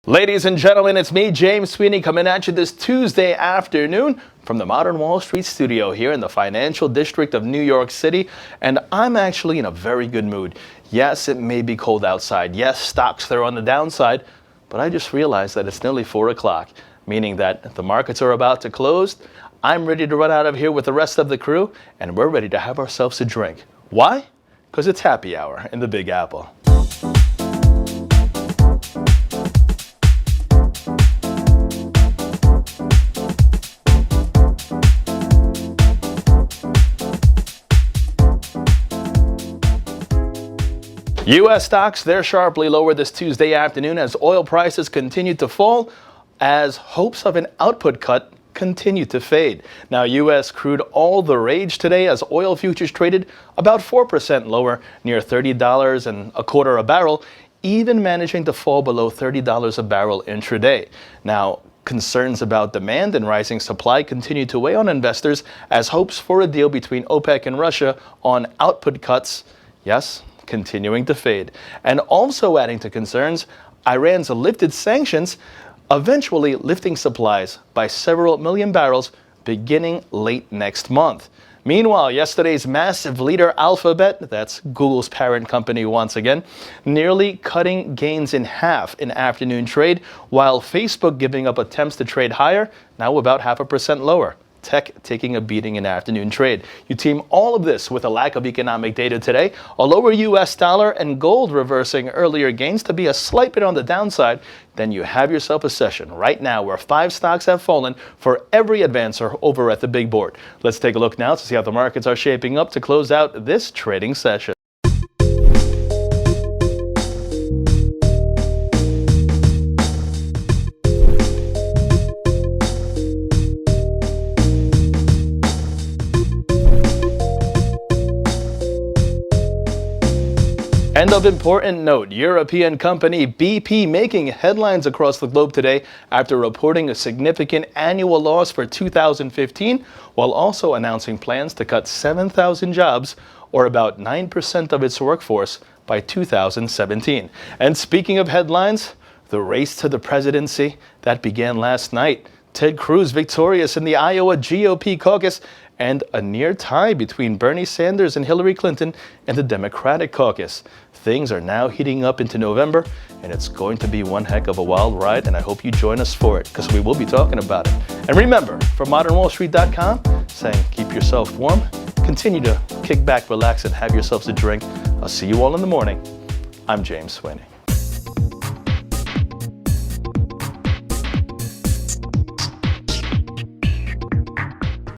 Ladies and gentlemen, it's me, James Sweeney, coming at you this Tuesday afternoon from the Modern Wall Street studio here in the financial district of New York City. And I'm actually in a very good mood. Yes, it may be cold outside. Yes, stocks are on the downside. But I just realized that it's nearly 4 o'clock, meaning that the markets are about to close. I'm ready to run out of here with the rest of the crew, and we're ready to have ourselves a drink. Why? Because it's happy hour in the Big Apple. U.S. stocks, they're sharply lower this Tuesday afternoon as oil prices continue to fall as hopes of an output cut continue to fade. Now, U.S. crude all the rage today as oil futures traded about 4% lower, near $30.25 a barrel, even managing to fall below $30 a barrel intraday. Now, concerns about demand and rising supply continue to weigh on investors as hopes for a deal between OPEC and Russia on output cuts, yes, continuing to fade. And also adding to concerns, Iran's lifted sanctions, eventually lifting supplies by several million barrels beginning late next month. Meanwhile, yesterday's massive leader Alphabet, that's Google's parent company once again, nearly cutting gains in half in afternoon trade, while Facebook giving up attempts to trade higher, now about 0.5% lower. Tech taking a beating in afternoon trade. You team all of this with a lack of economic data today, a lower U.S. dollar, and gold reversing earlier gains to be a slight bit on the downside, then you have yourself a session right now where 5 stocks have fallen for every advancer over at the big board. Let's take a look now to see how the markets are shaping up to close out this trading session. And of important note, European company BP making headlines across the globe today after reporting a significant annual loss for 2015, while also announcing plans to cut 7,000 jobs, or about 9% of its workforce, by 2017. And speaking of headlines, the race to the presidency that began last night. Ted Cruz victorious in the Iowa GOP caucus, and a near tie between Bernie Sanders and Hillary Clinton in the Democratic caucus. Things are now heating up into November, and it's going to be one heck of a wild ride, and I hope you join us for it, because we will be talking about it. And remember, from modernwallstreet.com, saying keep yourself warm, continue to kick back, relax, and have yourselves a drink. I'll see you all in the morning. I'm James Sweeney.